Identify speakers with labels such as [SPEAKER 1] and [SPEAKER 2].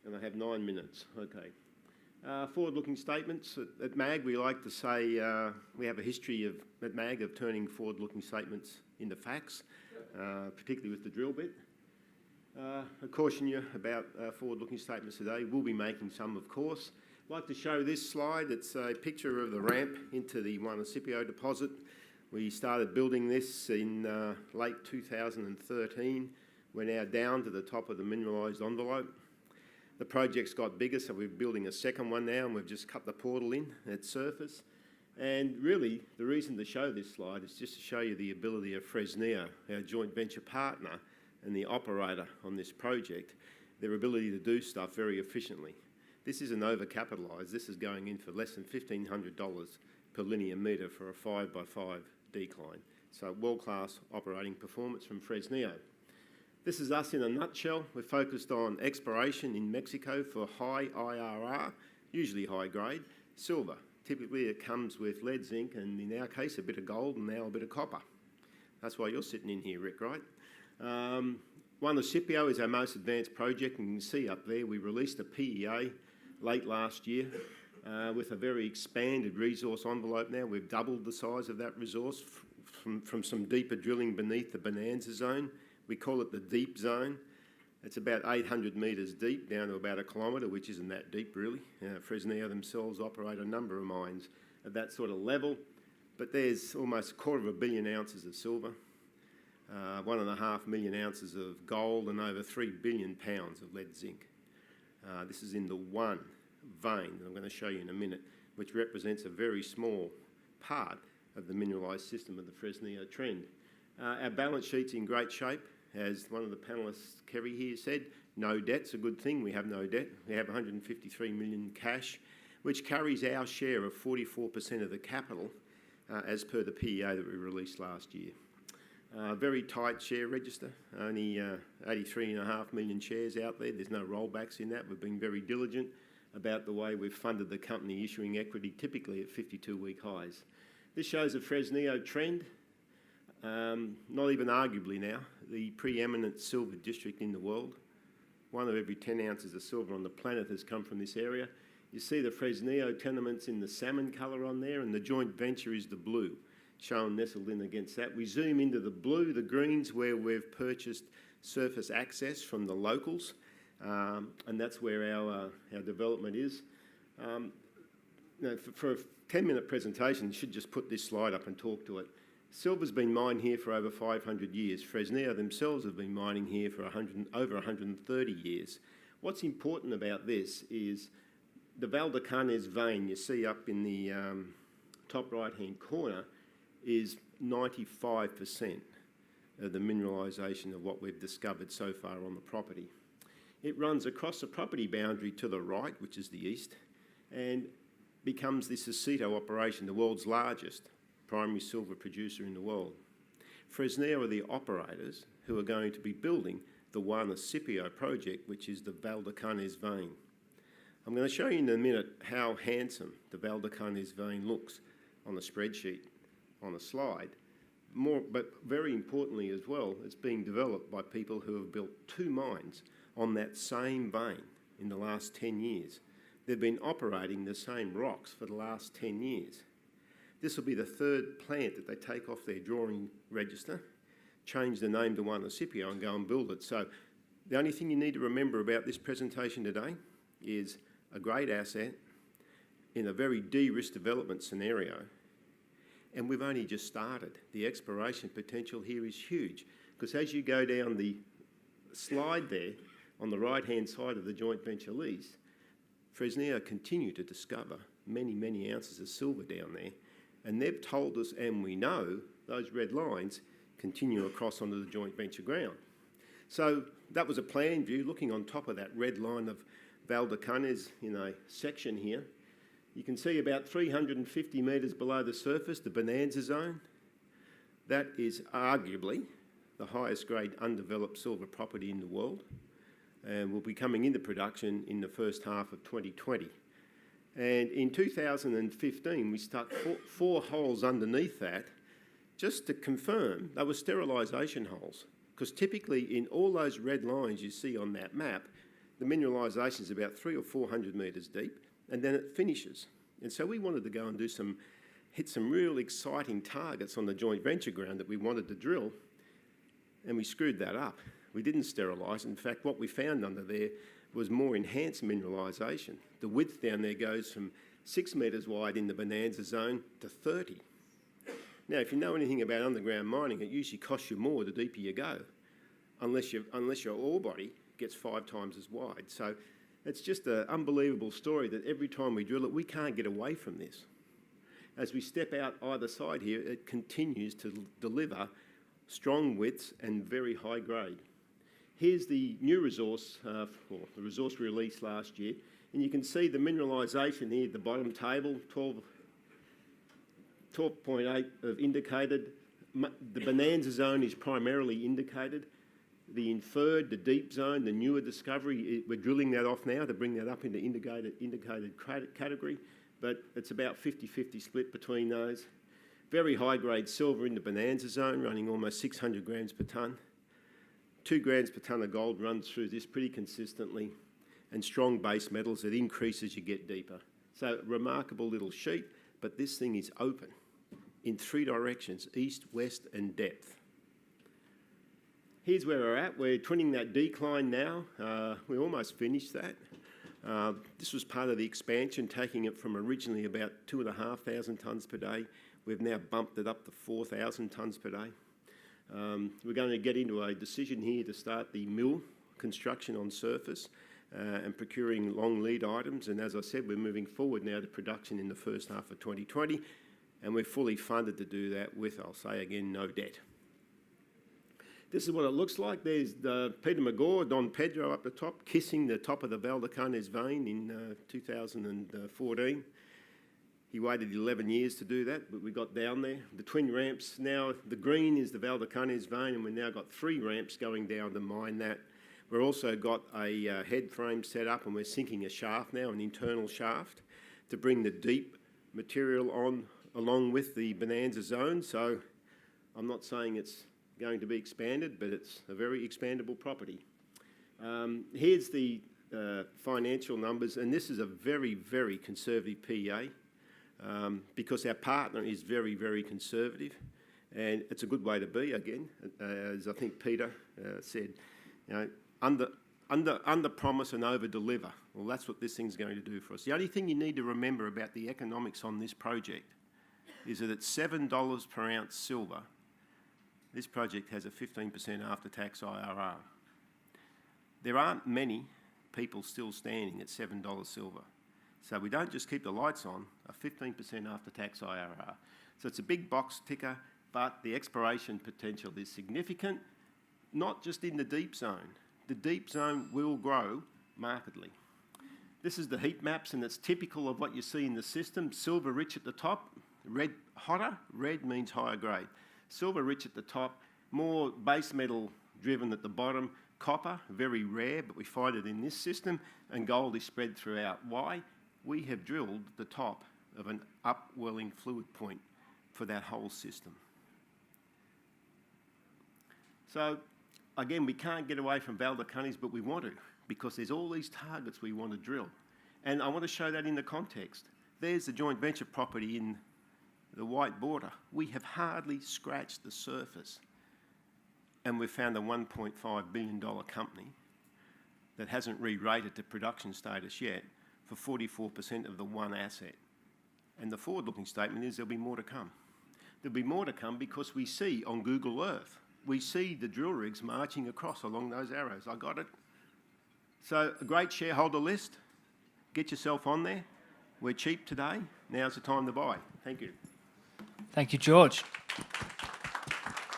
[SPEAKER 1] And I have 9 minutes. Okay. Forward-looking statements. At MAG, we like to say we have a history at MAG of turning forward-looking statements into facts, particularly with the drill bit. I caution you about forward-looking statements today. We'll be making some, of course. I'd like to show this slide. It's a picture of the ramp into the Juanicipio deposit. We started building this in late 2013. We're now down to the top of the mineralised envelope. The project's got bigger, so we're building a second one now, and we've just cut the portal in at surface. And really, the reason to show this slide is just to show you the ability of Fresnillo, our joint venture partner and the operator on this project, their ability to do stuff very efficiently. This isn't overcapitalised. This is going in for less than $1,500 per linear metre for a 5x5 decline. So world-class operating performance from Fresnillo. This is us in a nutshell. We're focused on exploration in Mexico for high IRR, usually high grade, silver. Typically it comes with lead, zinc, and in our case a bit of gold and now a bit of copper. That's why you're sitting in here, Rick, right? Juanicipio is our most advanced project, and you can see up there we released a PEA late last year with a very expanded resource envelope now. We've doubled the size of that resource from some deeper drilling beneath the Bonanza zone. We call it the deep zone. It's about 800 metres deep, down to about 1 kilometre, which isn't that deep really. Fresnillo themselves operate a number of mines at that sort of level, but there's almost 250 million ounces of silver, 1.5 million ounces of gold, and over 3 billion pounds of lead zinc. This is in the one vein that I'm going to show you in a minute, which represents a very small part of the mineralised system of the Fresnillo trend. Our balance sheet's in great shape. As one of the panellists, Kerry here, said, no debt's a good thing. We have no debt. We have 153 million cash, which carries our share of 44% of the capital as per the PEA that we released last year. Very tight share register, only 83.5 million shares out there. There's no rollbacks in that. We've been very diligent about the way we've funded the company, issuing equity typically at 52-week highs. This shows a Fresnillo trend. Not even arguably now, the preeminent silver district in the world. 1 of every 10 ounces of silver on the planet has come from this area. You see the Fresnillo tenements in the salmon colour on there, and the joint venture is the blue, shown nestled in against that. We zoom into the blue, the greens, where we've purchased surface access from the locals, and that's where our development is. Now, for a 10-minute presentation, you should just put this slide up and talk to it. Silver's been mined here for over 500 years. Fresnillo themselves have been mining here for over 130 years. What's important about this is the Valdecañas vein you see up in the top right-hand corner is 95% of the mineralisation of what we've discovered so far on the property. It runs across the property boundary to the right, which is the east, and becomes the Saucito operation, the world's largest primary silver producer in the world. Fresnillo are the operators who are going to be building the Juanicipio project, which is the Valdecañas vein. I'm going to show you in a minute how handsome the Valdecañas vein looks on the spreadsheet on the slide. But very importantly as well, it's being developed by people who have built 2 mines on that same vein in the last 10 years. They've been operating the same rocks for the last 10 years. This will be the 3rd plant that they take off their drawing register, change the name to Juanicipio and go and build it. So the only thing you need to remember about this presentation today is a great asset in a very de-risk development scenario. And we've only just started. The exploration potential here is huge, because as you go down the slide there, on the right-hand side of the joint venture lease, Fresnillo continue to discover many, many ounces of silver down there. And they've told us, and we know, those red lines continue across onto the joint venture ground. So that was a plan view, looking on top of that red line of Valdecañas in a section here. You can see about 350 metres below the surface, the Bonanza zone. That is arguably the highest grade undeveloped silver property in the world, and will be coming into production in the first half of 2020. And in 2015, we stuck 4 holes underneath that just to confirm they were sterilisation holes, because typically in all those red lines you see on that map, the mineralisation is about 300 or 400 metres deep, and then it finishes. And so we wanted to go and hit some real exciting targets on the joint venture ground that we wanted to drill, and we screwed that up. We didn't sterilise. In fact, what we found under there was more enhanced mineralisation. The width down there goes from 6 metres wide in the Bonanza zone to 30. Now, if you know anything about underground mining, it usually costs you more the deeper you go, unless your ore body gets 5 times as wide. So it's just an unbelievable story that every time we drill it, we can't get away from this. As we step out either side here, it continues to deliver strong widths and very high grade. Here's the new resource, or the resource released last year, and you can see the mineralisation here at the bottom table, 12.8 of indicated. The Bonanza zone is primarily indicated. The inferred, the deep zone, the newer discovery, we're drilling that off now to bring that up into indicated category, but it's about 50-50 split between those. Very high-grade silver in the Bonanza zone, running almost 600 grams per tonne. 2 grams per tonne of gold runs through this pretty consistently, and strong base metals that increase as you get deeper. So remarkable little sheet, but this thing is open in 3 directions, east, west and depth. Here's where we're at. We're twinning that decline now. We almost finished that. This was part of the expansion, taking it from originally about 2,500 tonnes per day. We've now bumped it up to 4,000 tonnes per day. We're going to get into a decision here to start the mill construction on surface and procuring long lead items. And as I said, we're moving forward now to production in the first half of 2020, and we're fully funded to do that with, I'll say again, no debt. This is what it looks like. There's Peter McGaw, Don Pedro up the top, kissing the top of the Valdecañas vein in 2014. He waited 11 years to do that, but we got down there. The twin ramps now, the green is the Valdecañas vein, and we've now got 3 ramps going down to mine that. We've also got a head frame set up, and we're sinking a shaft now, an internal shaft, to bring the deep material on along with the Bonanza zone. So I'm not saying it's going to be expanded, but it's a very expandable property. Here's the financial numbers, and this is a very, very conservative PEA. Because our partner is very, very conservative, and it's a good way to be, again, as I think Peter said, you know, under promise and over deliver. Well, that's what this thing's going to do for us. The only thing you need to remember about the economics on this project is that at $7 per ounce silver, this project has a 15% after-tax IRR. There aren't many people still standing at $7 silver. So we don't just keep the lights on, a 15% after-tax IRR. So it's a big box ticker, but the exploration potential is significant, not just in the deep zone. The deep zone will grow markedly. This is the heat maps, and it's typical of what you see in the system. Silver rich at the top, red hotter, red means higher grade. Silver rich at the top, more base metal driven at the bottom. Copper, very rare, but we find it in this system, and gold is spread throughout. Why? We have drilled the top of an upwelling fluid point for that whole system. So, again, we can't get away from Valdecañas, but we want to, because there's all these targets we want to drill. And I want to show that in the context. There's the joint venture property in the white border. We have hardly scratched the surface, and we've found a $1.5 billion company that hasn't re-rated to production status yet, for 44% of the one asset. And the forward-looking statement is there'll be more to come. There'll be more to come because we see on Google Earth, we see the drill rigs marching across along those arrows. I got it. So a great shareholder list. Get yourself on there. We're cheap today. Now's the time to buy. Thank you.
[SPEAKER 2] Thank you, George.